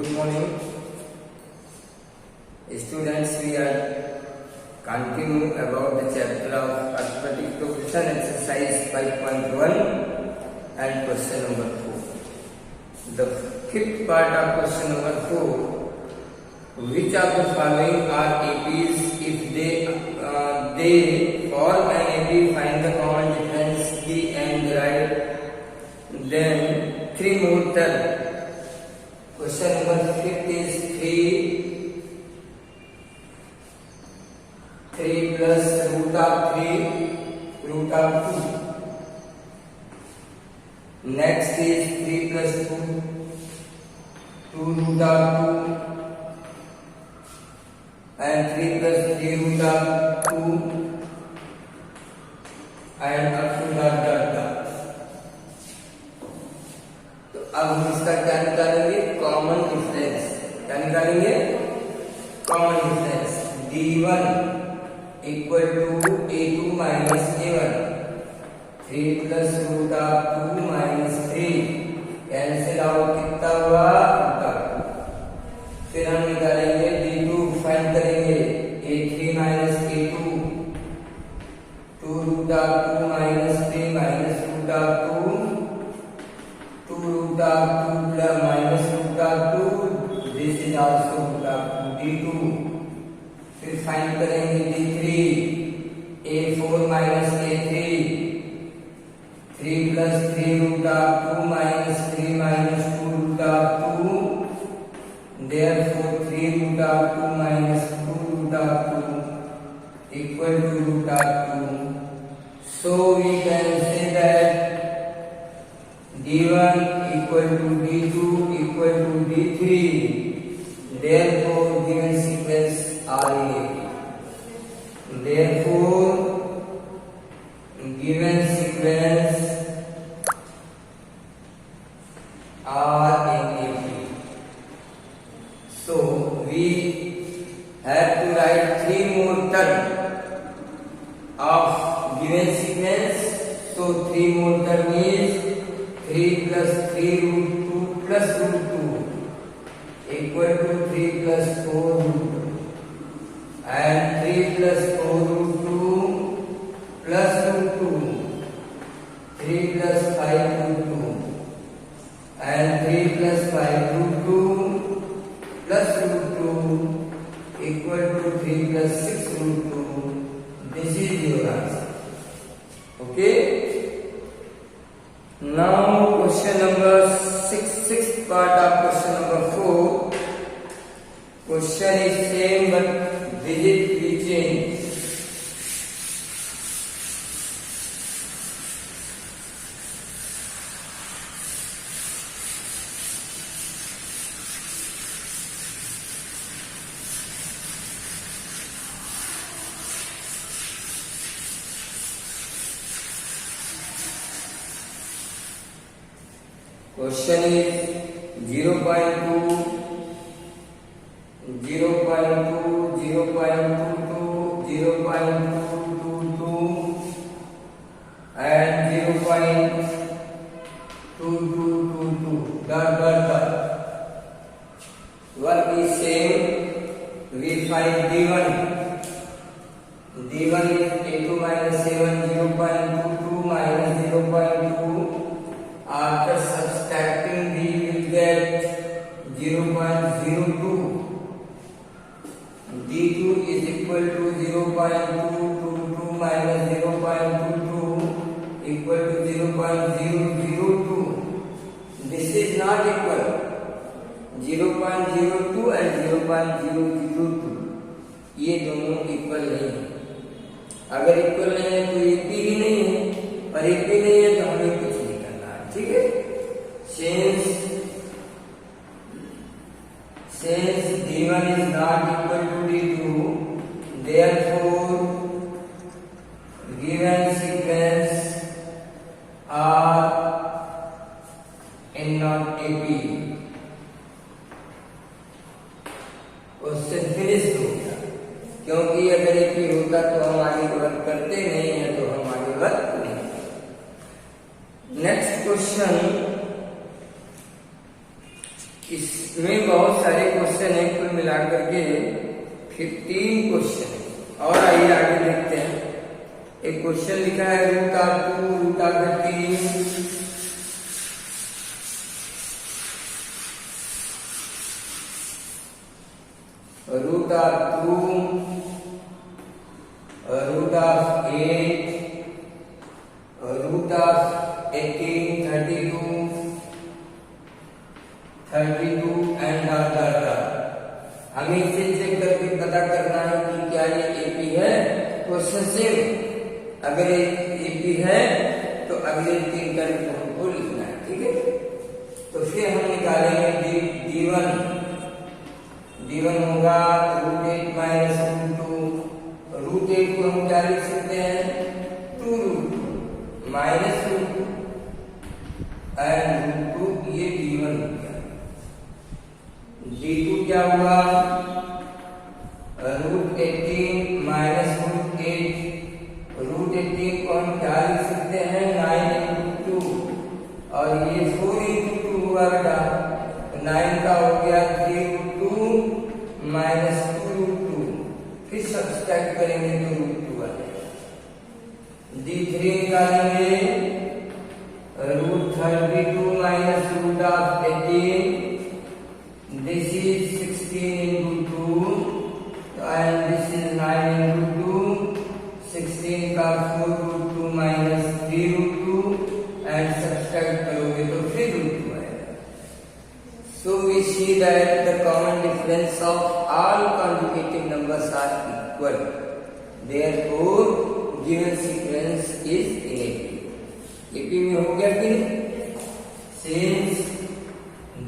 Good morning, students. We are continue about the chapter of arithmetic. So, question exercise 5.1 and question number 4. The fifth part of question number 4. Which of the following are APs? If they form an AP, find the common difference D and right. Then 3 more term. Question number 5 is 3 plus root of 3 root of 2. Next is 3 plus 2 root of 2 and 3 plus 3 root of 2 and up to dot. तो अब हम इसका क्या निकालेंगे? Common difference. क्या निकालेंगे? Common difference. D1 equal to A2 minus A1. 3 plus root of 2 minus 3 cancel out. कितना हुआ? फिर हम निकालेंगे D2. फाइंड करेंगे A3 minus A2. 2 root of 2 minus 3 minus root of 2 root of 2 plus minus root of 2. This is also root of 2. D2. फिर find करेंगे D3. A4 minus A3. 3 plus 3 root of 2 minus 3 minus 2 root of 2. Therefore 3 root of 2 minus 2 root of 2 equal to root of 2. So we can say that D1 equal to D2 equal to D3. Therefore, given sequence are in AP. Therefore, given sequence are in AP. So, we have to write 3 more terms of given sequence. So, 3 more terms is 3 plus 3 root 2 plus root 2 equal to 3 plus 4 root 2 and 3 plus 4 root 2 plus root 2, 3 plus 5 root 2 and 3 plus 5 root 2 plus root 2 equal to 3 plus 6 root 2. This is your answer. Okay. Now question number 6, sixth part of question number 4. Question is same but digit we change. Question is 0.2, 0.2, 0.22, 0.222 and 0.2222 dot. Work is same. We find D1. D1 is A2 minus A1. 0.22 minus 0.2. After subtracting, we will get 0.02. D2 is equal to 0.222 minus 0.22 equal to 0.002. This is not equal. 0.02 and 0.002 ये दोनों equal नहीं है. अगर equal नहीं है तो एक भी नहीं है और एक भी नहीं है तो हमें कुछ नहीं करना है. ठीक है. Since D1 is not equal to D2, therefore given sequence are in not AP. Question finish हो गया. क्योंकि अगर AP होता तो हम आगे वर्क करते नहीं है तो हम आगे वर्क नहीं. नेक्स्ट क्वेश्चन इस इसमें बहुत सारे क्वेश्चन है, कुल मिलाकर के फिर 3 क्वेश्चन है। और आइए आगे देखते हैं। एक क्वेश्चन लिखा है √2 √3 √2 √8 √18 32 एंड हमें इसे चेक करके पता करना है कि क्या ये एपी है। क्वेश्चन सेम, अगर ये एपी है तो अगले 3 टर्म हमको लिखना है, ठीक है। तो फिर हम निकालेंगे d1 होगा √8 माइनस √2। √8 को हम क्या लिख सकते हैं 2√2 माइनस √2 एंड √2, ये d1 हो गया। d2 क्या हुआ √18 माइनस √8। √18 को हम क्या लिख सकते हैं 9 × 2 और ये 4 × 2 हुआ बेटा, 9 का हो गया 3√2 माइनस 2√2। फिर सब्सट्रैक्ट करेंगे तो √2 आ जाएगा। d3 निकालेंगे √32 minus √18। This is 16 × 2 and this is 9 × 2। 16 का 4√2 माइनस 3√2 एंड सब्सट्रैक्ट करोगे तो फिर √2 आएगा। So we see that the common difference of all conjugative numbers are equal. Therefore, given sequence is inactive. AP में हो गया कि नहीं? Since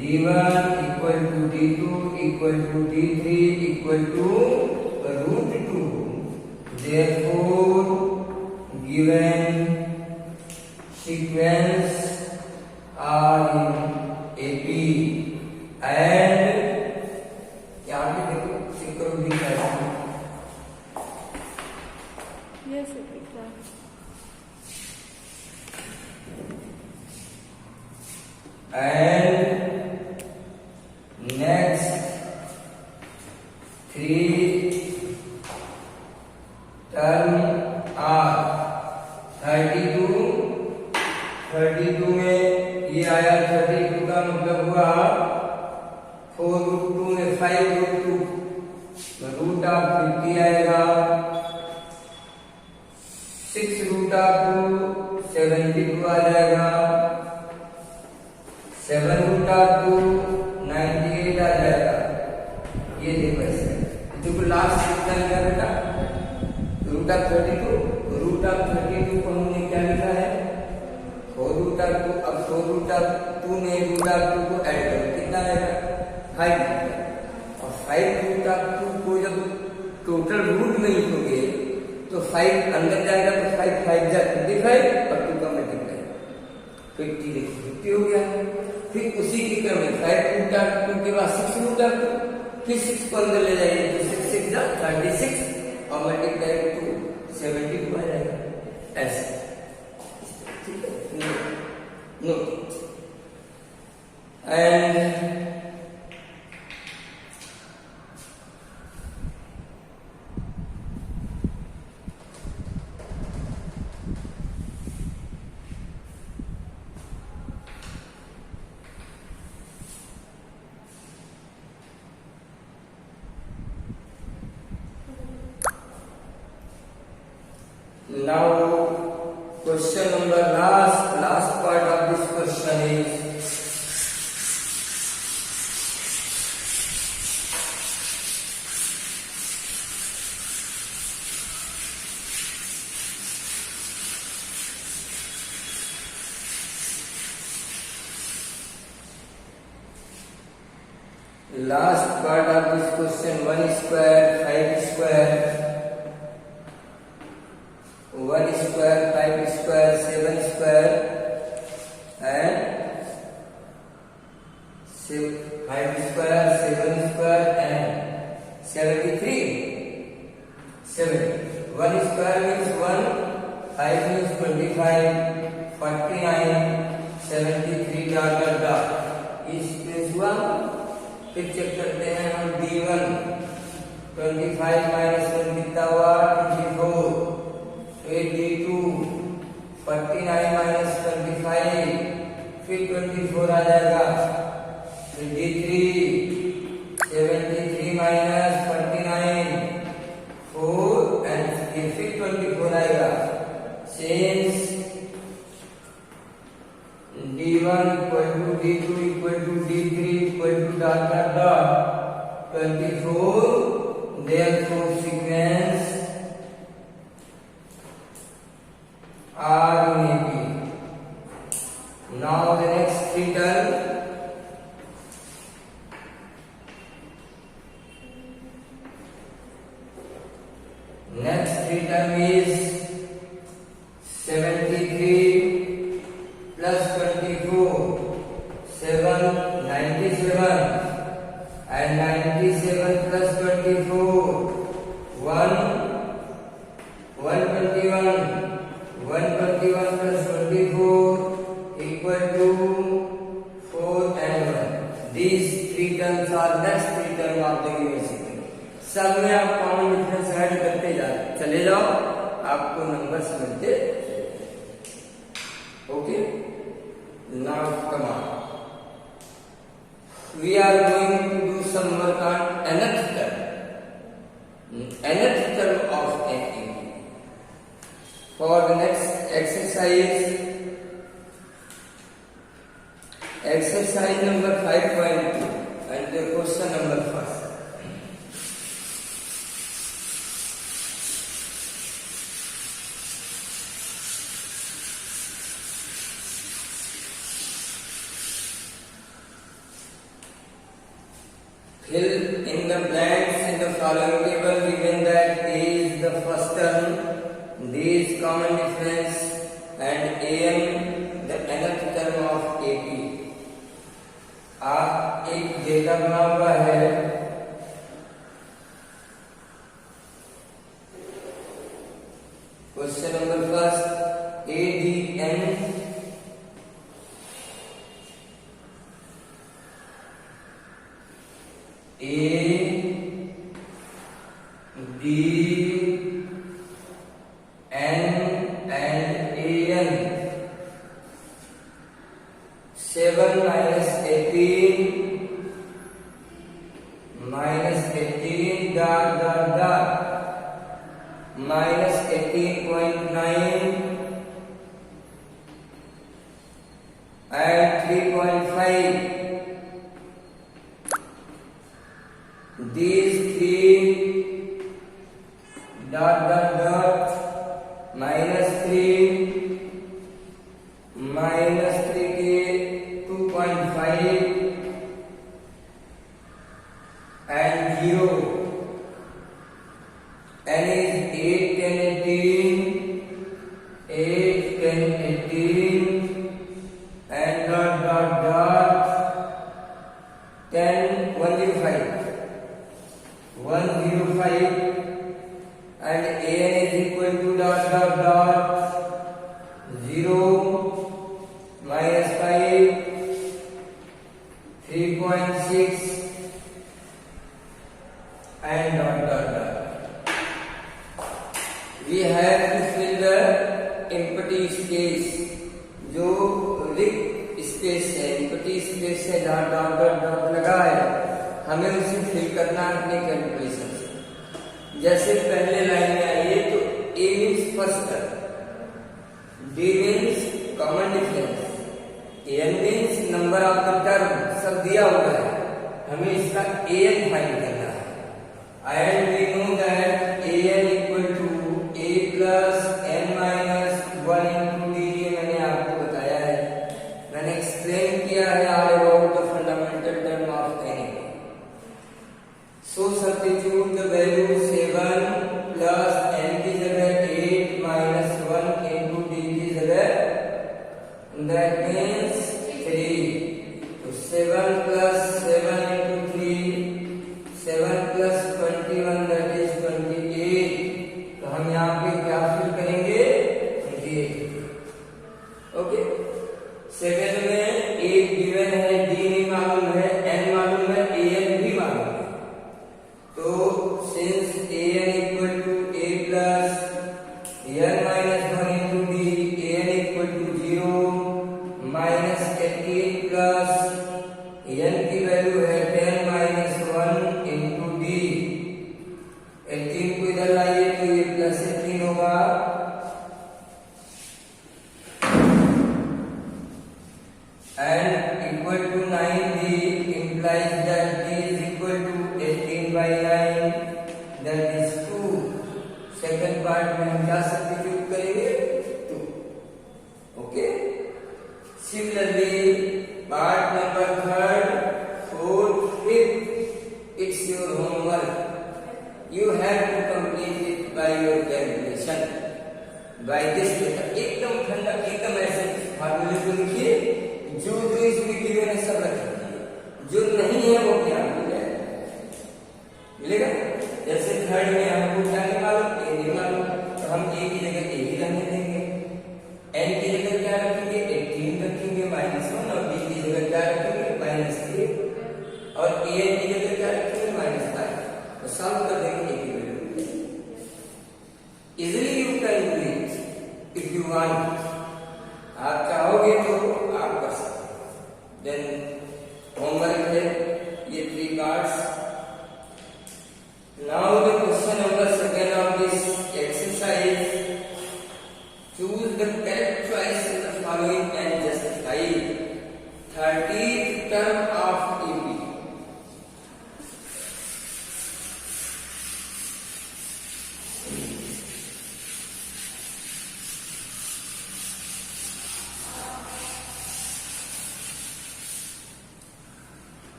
d1 equal to d2 equal to d3 equal to √2, therefore given sequence are in AP and यहाँ पे देखो check करो दिख रहा है। Yes, it is that. And next 3 term are 32 में ये आया 32 का मतलब हुआ 4√2 में 5√2 √50 आएगा। 6√2 72 आ जाएगा। 7√2 98 आ जाएगा। ये देखो ऐसे देखो लास्ट कितना लिखा बेटा √32 को हमने क्या लिखा है 4√2। अब 4√2 में √2 को ऐड करो कितना आएगा 5। और 5√2 को जब टोटल रूट में लिखोगे तो 5 अंदर जाएगा तो 5 जा 25 और 2 का मल्टीप्लाई 50 हो गया। फिर उसी के क्रम में 5√2 के बाद 6√2 फिर 6 को अंदर ले जाइए तो 6 6 जा 36 और मल्टीप्लाई 2 72 आ जाएगा ऐसे, ठीक है। No and now question number last part of this question is last part of this question 1 square 5 square 1 square 5 square 7 square and 5 square 7 square and 73 7 1 square means 1 5 means 25 49 73 dot dot dot इस place हुआ फिर check करते हैं हम D1 25 minus 1 कितना हुआ 24। फिर D2 49 minus 25 फिर 24 आ जाएगा। फिर D3 73 माइनस 49 4 एंड फिर 24 आएगा। Since D1 equal to D2 equal to D3 equal to dot dot dot 24, therefore sequence are in AP. Now the next three term. Next three term is 73 plus 24, 97 and 97 plus 24, 121 plus 24 equal to 4 and 1. These three terms are next three terms of the given sequence. सब में आप common difference add करते चले जाओ, आपको number समझते। Okay, now come on. We are going to do some work on nth term of an equation. For the next exercise number 5.2 and the question number first. Fill in the blanks in the following table given that A is the first term, D is common difference and AM the nth term of AP. आप एक data बना हुआ है, question number first ADN A, D, N and AN 7 minus 18 dot dot dot minus 18.9 and 3.5. These three dot dot dot minus 3 के 2.5 and 0. N is 8, 10, 18 and dot dot dot 10, 105 and AN is equal to dot dot dot 0 minus 5 3.6 and dot dot dot. We have to fill the empty space. जो रिक्त space है, empty space है, dot dot dot dot लगा है, हमें उसे fill करना है अपने कैलकुलेशन से। जैसे पहले लाइन में आइए तो A means first term, D means common difference, N means number of the term, सब दिया हुआ है, हमें इसका AN फाइंड करना है। And we know that AN equal to A plus N minus 1 into D। मैंने आपको बताया है, मैंने एक्सप्लेन किया है all about the fundamental term of N. So substitute the value 7 plus n की जगह 8 minus 1 into d की जगह, that means 3. तो 7 plus 7 into 3, 7 plus 21 since an equal to a plus n minus 1 into b, an equal to 0 minus 18 plus n की value है 10 minus 1 into d। 18 को इधर लाइए तो ये प्लस 18 होगा and equal to 9d implies that d is equal to 18 by 9, that is 2। Second part में हम क्या सब्स्टिट्यूट करेंगे 2। Okay, similarly part number third, fourth, fifth, it's your homework. You have to complete it by your calculation by this method. एकदम ठंडा, एकदम ऐसे फार्मूले को लिखिए जो जो इस वीडियो ने सब रखा, जो नहीं है वो क्या मिलेगा। जैसे थर्ड में हमको क्या निकालो, ए निकालो, तो हम ए की जगह ए ही रहने देंगे, एन की जगह क्या रखेंगे 18 रखेंगे -1, और बी की जगह क्या रखेंगे -3, और ए एन की जगह क्या रखेंगे -5। तो सॉल्व कर देंगे ए की value. Easily you can do it if you want. आप चाहोगे तो आप कर सकते हैं। देन होमवर्क है ये 3 parts. Now the question number second of this exercise, choose the correct choice in the following and justify 30th term of AP।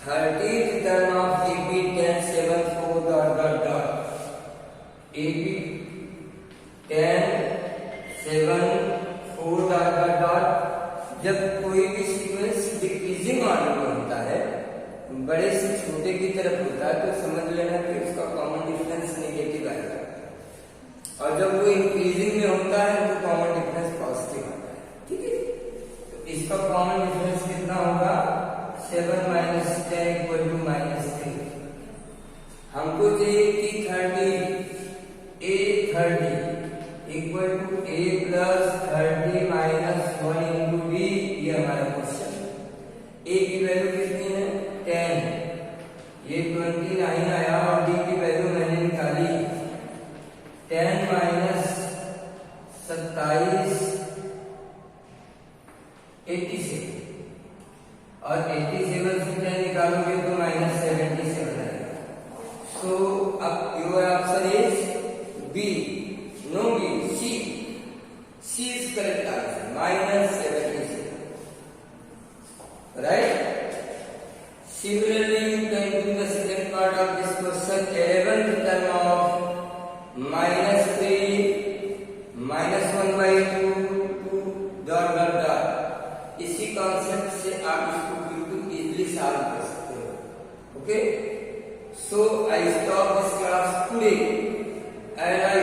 Thirtieth term of AP 10 7 4 dot dot dot। AP 10 7 4 dot dot dot। जब कोई भी sequence decreasing order में होता है, बड़े से छोटे की तरफ होता है, तो समझ लेना कि उसका कॉमन डिफरेंस नेगेटिव आएगा, और जब वो इंक्रीजिंग में होता है तो कॉमन डिफरेंस पॉजिटिव आता है। ठीक है, तो इसका कॉमन डिफरेंस कितना होगा 7 minus 10 equal to -3। हमको चाहिए कि 30 equal to a plus 30 minus 1 into b। ये हमारा क्वेश्चन। a की वैल्यू कितनी है 10, ये 29 आया, और b की वैल्यू मैंने निकाली 10 minus 27 87, और 87 से 10 निकालोगे तो -77 आएगा। सो अब your answer is B, no B, C. C is correct answer, -77, right. Similarly you can do the second part of this question. 11th term of -3 -1/2 dot dot dot। इसी concept से आप इसको बिल्कुल इजीली सॉल्व कर सकते हो। Okay, so I stop this class today and I